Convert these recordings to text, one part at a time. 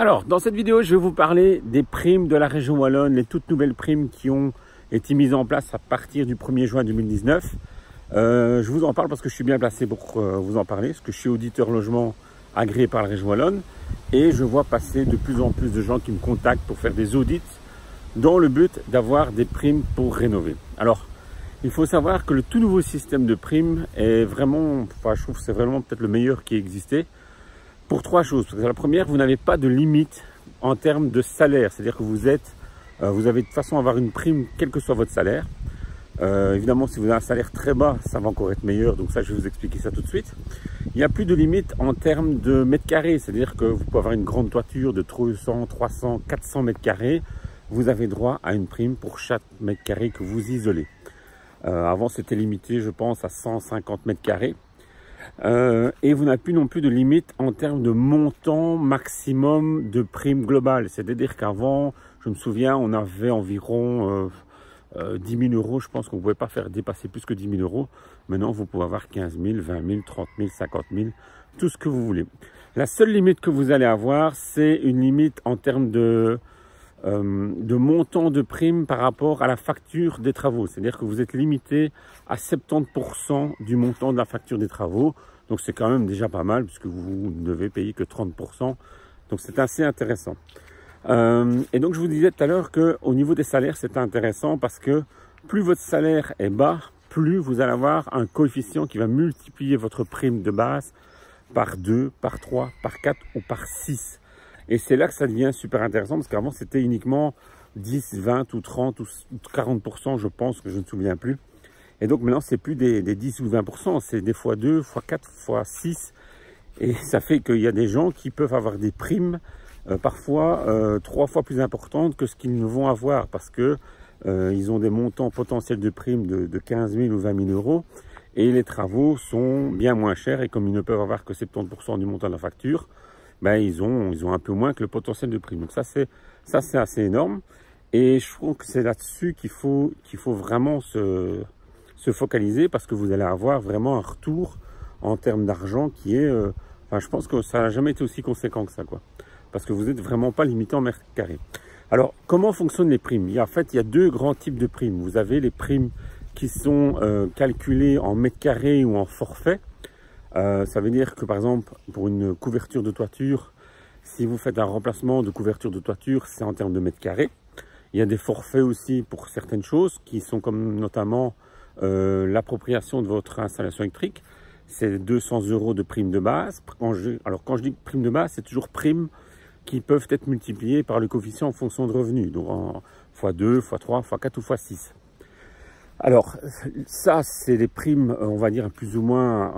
Alors, dans cette vidéo, je vais vous parler des primes de la région Wallonne, les toutes nouvelles primes qui ont été mises en place à partir du 1er juin 2019. Je vous en parle parce que je suis bien placé pour vous en parler, parce que je suis auditeur logement agréé par la région Wallonne et je vois passer de plus en plus de gens qui me contactent pour faire des audits dans le but d'avoir des primes pour rénover. Alors, il faut savoir que le tout nouveau système de primes est vraiment, je trouve que c'est vraiment peut-être le meilleur qui existait. Pour trois choses. La première, vous n'avez pas de limite en termes de salaire. C'est-à-dire que vous avez de toute façon avoir une prime quel que soit votre salaire. Évidemment, si vous avez un salaire très bas, ça va encore être meilleur. Donc ça, je vais vous expliquer ça tout de suite. Il n'y a plus de limite en termes de mètres carrés. C'est-à-dire que vous pouvez avoir une grande toiture de 200, 300, 400 mètres carrés. Vous avez droit à une prime pour chaque mètre carré que vous isolez. Avant, c'était limité, je pense, à 150 mètres carrés. Et vous n'avez plus non plus de limite en termes de montant maximum de prime globale. C'est-à-dire qu'avant, je me souviens, on avait environ 10 000 euros. Je pense qu'on ne pouvait pas faire dépasser plus que 10 000 euros. Maintenant, vous pouvez avoir 15 000, 20 000, 30 000, 50 000, tout ce que vous voulez. La seule limite que vous allez avoir, c'est une limite en termes de montant de prime par rapport à la facture des travaux. C'est-à-dire que vous êtes limité à 70% du montant de la facture des travaux. Donc c'est quand même déjà pas mal puisque vous ne devez payer que 30%. Donc c'est assez intéressant. Et donc je vous disais tout à l'heure qu'au niveau des salaires, c'est intéressant parce que plus votre salaire est bas, plus vous allez avoir un coefficient qui va multiplier votre prime de base par 2, par 3, par 4 ou par 6. Et c'est là que ça devient super intéressant parce qu'avant c'était uniquement 10, 20 ou 30 ou 40%, je pense, que je ne me souviens plus. Et donc maintenant c'est plus des 10 ou 20%, c'est des fois 2, fois 4, fois 6. Et ça fait qu'il y a des gens qui peuvent avoir des primes parfois 3 fois plus importantes que ce qu'ils ne vont avoir parce que ils ont des montants potentiels de primes de 15 000 ou 20 000 euros. Et les travaux sont bien moins chers et comme ils ne peuvent avoir que 70% du montant de la facture, ben, ils ont un peu moins que le potentiel de prime. Donc ça c'est assez énorme. Et je trouve que c'est là-dessus qu'il faut vraiment se focaliser parce que vous allez avoir vraiment un retour en termes d'argent qui est... je pense que ça n'a jamais été aussi conséquent que ça, quoi. Parce que vous n'êtes vraiment pas limité en mètres carrés. Alors, comment fonctionnent les primes? En fait, il y a deux grands types de primes. Vous avez les primes qui sont calculées en mètres carrés ou en forfait. Ça veut dire que par exemple pour une couverture de toiture, si vous faites un remplacement de couverture de toiture, c'est en termes de mètres carrés. Il y a des forfaits aussi pour certaines choses qui sont comme notamment l'appropriation de votre installation électrique. C'est 200 euros de prime de base. Alors quand je dis prime de base, c'est toujours primes qui peuvent être multipliées par le coefficient en fonction de revenus. Donc en x2, x3, x4 ou x6. Alors, ça, c'est des primes, on va dire, plus ou moins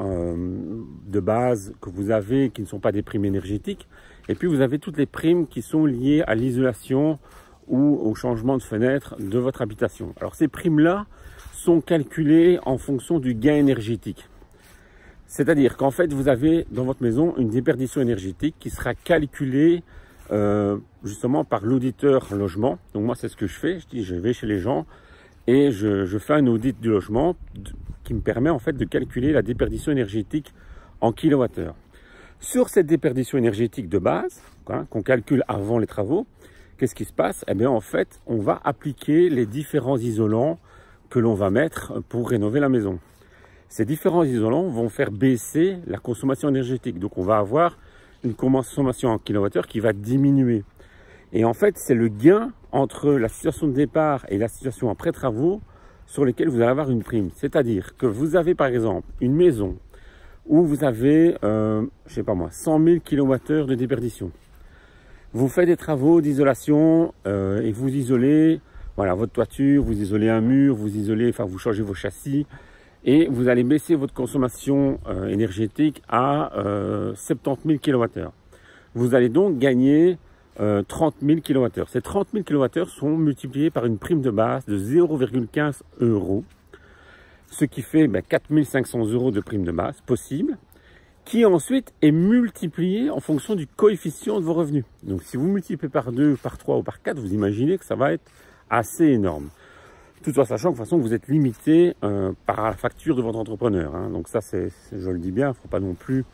de base que vous avez, qui ne sont pas des primes énergétiques. Et puis, vous avez toutes les primes qui sont liées à l'isolation ou au changement de fenêtre de votre habitation. Alors, ces primes-là sont calculées en fonction du gain énergétique. C'est-à-dire qu'en fait, vous avez dans votre maison une déperdition énergétique qui sera calculée justement par l'auditeur logement. Donc, moi, c'est ce que je fais. Je vais chez les gens. Et je fais un audit du logement qui me permet en fait de calculer la déperdition énergétique en kilowattheure. Sur cette déperdition énergétique de base, qu'on calcule avant les travaux, qu'est-ce qui se passe? Eh bien en fait, on va appliquer les différents isolants que l'on va mettre pour rénover la maison. Ces différents isolants vont faire baisser la consommation énergétique. Donc on va avoir une consommation en kilowattheure qui va diminuer. Et en fait, c'est le gain entre la situation de départ et la situation après travaux sur lesquels vous allez avoir une prime. C'est-à-dire que vous avez par exemple une maison où vous avez, je sais pas moi, 100 000 kWh de déperdition. Vous faites des travaux d'isolation et vous isolez voilà, votre toiture, vous isolez un mur, vous changez vos châssis et vous allez baisser votre consommation énergétique à 70 000 kWh. Vous allez donc gagner 30 000 kWh. Ces 30 000 kWh sont multipliés par une prime de base de 0,15 €, ce qui fait 4 500 € de prime de base possible, qui ensuite est multiplié en fonction du coefficient de vos revenus. Donc si vous multipliez par 2, par 3 ou par 4, vous imaginez que ça va être assez énorme. Tout en sachant que de toute façon vous êtes limité par la facture de votre entrepreneur. Hein. Donc ça, je le dis bien, il ne faut pas non plus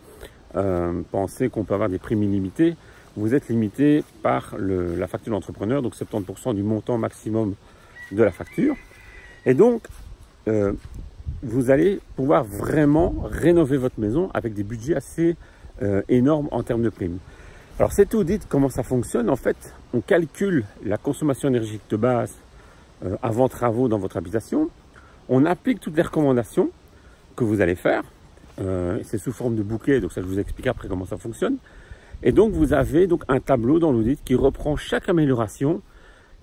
penser qu'on peut avoir des primes illimitées. vous êtes limité par la facture d'entrepreneur, donc 70% du montant maximum de la facture. Et donc, vous allez pouvoir vraiment rénover votre maison avec des budgets assez énormes en termes de primes. Alors cet audit, comment ça fonctionne? En fait, on calcule la consommation énergétique de base avant travaux dans votre habitation. On applique toutes les recommandations que vous allez faire. C'est sous forme de bouquet, donc ça je vous explique après comment ça fonctionne. Et donc vous avez donc un tableau dans l'audit qui reprend chaque amélioration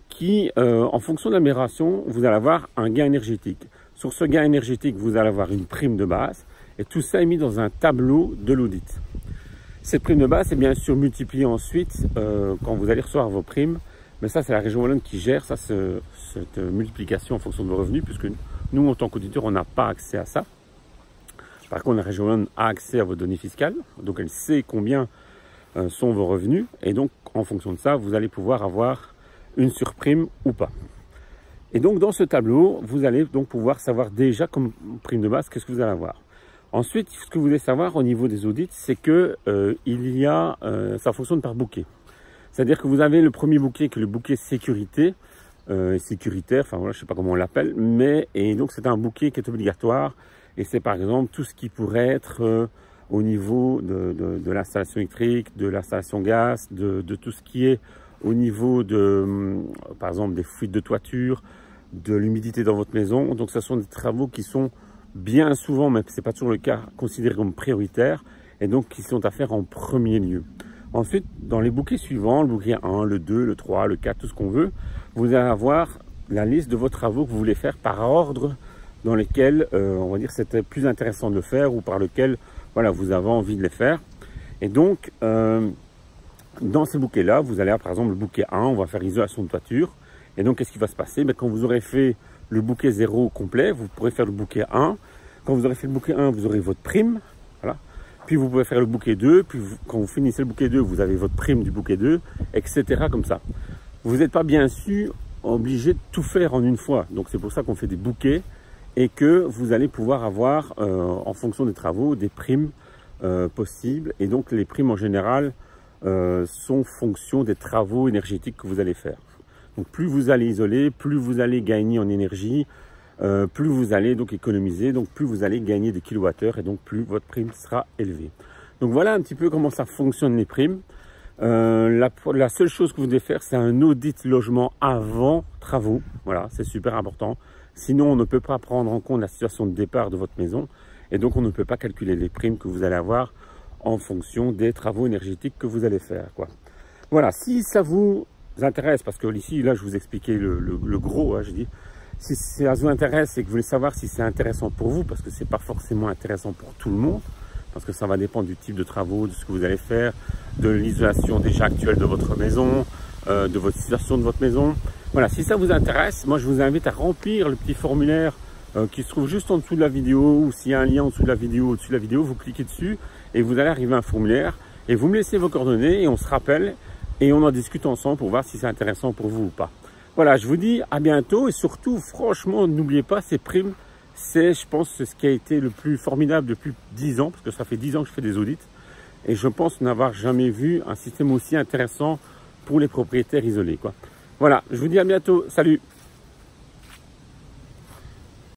qui, en fonction de l'amélioration, vous allez avoir un gain énergétique. Sur ce gain énergétique, vous allez avoir une prime de base et tout ça est mis dans un tableau de l'audit. Cette prime de base est bien sûr multipliée ensuite quand vous allez recevoir vos primes. Mais ça, c'est la région wallonne qui gère ça, cette multiplication en fonction de vos revenus, puisque nous, en tant qu'auditeur, on n'a pas accès à ça. Par contre, la région wallonne a accès à vos données fiscales, donc elle sait combien sont vos revenus. Et donc, en fonction de ça, vous allez pouvoir avoir une surprime ou pas. Et donc, dans ce tableau, vous allez donc pouvoir savoir déjà comme prime de base, qu'est-ce que vous allez avoir. Ensuite, ce que vous devez savoir au niveau des audits, c'est que ça fonctionne par bouquet. C'est-à-dire que vous avez le premier bouquet qui est le bouquet sécurité, sécuritaire, enfin voilà, je ne sais pas comment on l'appelle, et donc c'est un bouquet qui est obligatoire. Et c'est par exemple tout ce qui pourrait être au niveau de l'installation électrique, de l'installation gaz, de tout ce qui est au niveau par exemple des fuites de toiture, de l'humidité dans votre maison. Donc ce sont des travaux qui sont bien souvent, même si ce n'est pas toujours le cas, considérés comme prioritaires et donc qui sont à faire en premier lieu. Ensuite, dans les bouquets suivants, le bouquet 1, le 2, le 3, le 4, tout ce qu'on veut, vous allez avoir la liste de vos travaux que vous voulez faire par ordre dans lesquels, on va dire, c'était plus intéressant de le faire ou par lequel, voilà, vous avez envie de les faire. Et donc, dans ces bouquets-là, vous allez avoir, par exemple, le bouquet 1, on va faire isolation de toiture. Et donc, qu'est-ce qui va se passer? Quand vous aurez fait le bouquet 0 complet, vous pourrez faire le bouquet 1. Quand vous aurez fait le bouquet 1, vous aurez votre prime, voilà. Puis vous pouvez faire le bouquet 2, puis quand vous finissez le bouquet 2, vous avez votre prime du bouquet 2, etc. comme ça. Vous n'êtes pas bien sûr obligé de tout faire en une fois. Donc c'est pour ça qu'on fait des bouquets et que vous allez pouvoir avoir, en fonction des travaux, des primes possibles. Et donc les primes en général sont fonction des travaux énergétiques que vous allez faire. Donc plus vous allez isoler, plus vous allez gagner en énergie, plus vous allez donc économiser, donc plus vous allez gagner des kilowattheures et donc plus votre prime sera élevée. Donc voilà un petit peu comment ça fonctionne les primes. La seule chose que vous devez faire, c'est un audit logement avant travaux. Voilà, c'est super important. Sinon, on ne peut pas prendre en compte la situation de départ de votre maison et donc on ne peut pas calculer les primes que vous allez avoir en fonction des travaux énergétiques que vous allez faire, quoi. Voilà, si ça vous intéresse, parce que ici, là, je vous expliquais le gros, hein, je dis. Si ça vous intéresse et que vous voulez savoir si c'est intéressant pour vous, parce que ce n'est pas forcément intéressant pour tout le monde, parce que ça va dépendre du type de travaux, de ce que vous allez faire, de l'isolation déjà actuelle de votre maison, de votre situation de votre maison. Voilà, si ça vous intéresse, moi je vous invite à remplir le petit formulaire qui se trouve juste en dessous de la vidéo, ou s'il y a un lien en dessous de la vidéo, au-dessus de la vidéo, vous cliquez dessus et vous allez arriver à un formulaire et vous me laissez vos coordonnées et on se rappelle et on en discute ensemble pour voir si c'est intéressant pour vous ou pas. Voilà, je vous dis à bientôt et surtout, franchement, n'oubliez pas, ces primes, c'est, je pense, ce qui a été le plus formidable depuis 10 ans, parce que ça fait 10 ans que je fais des audits et je pense n'avoir jamais vu un système aussi intéressant pour les propriétaires isolés, quoi. Voilà, je vous dis à bientôt, salut!